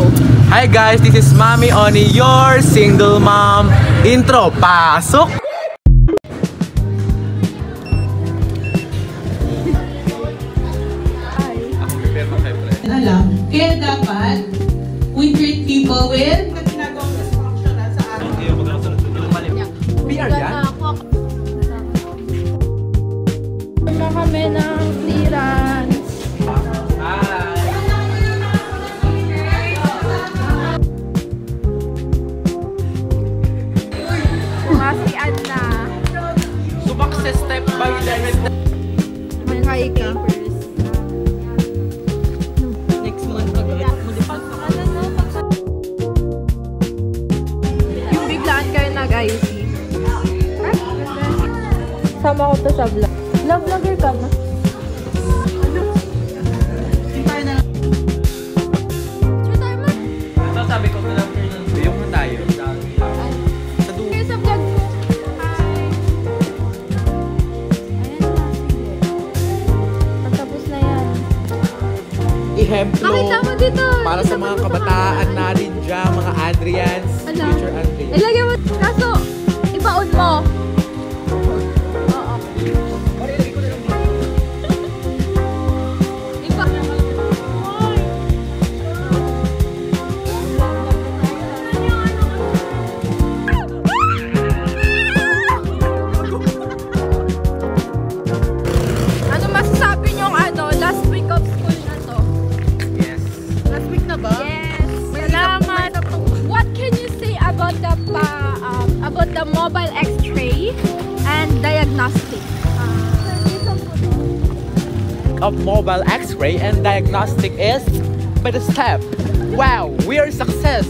Hi guys, this is Mommy Oni, your single mom. Intro, pasok! Kaya dapat we treat people with ginagawang dysfunctional sa atin. PR yan? Na kami ng clearance. Masian na. Subak sa step by step. Mag-hi ka. Next month agad. Yung biglaan kayo nag-IC. Sama ko to sa vlog. Vlogger ka ba? Ito sabi ko na yung na tayo. Sa dulo. Kayo sa vlog mo. Hi. Ayan na, sige. Patapos na yan. Ihemplo. Pakita mo dito. Para sa mga kabataan natin dyan, mga Adrians, Ano? future Adrians. Ilagay mo. Kaso, ibaon mo. Oo. Ano masasabi niyong last week of school na to? Yes. Last week na ba? Yes. Salamat. What can you say about the mobile X-ray and diagnostic? Of mobile X-ray and diagnostic is by the step. Wow, we are success.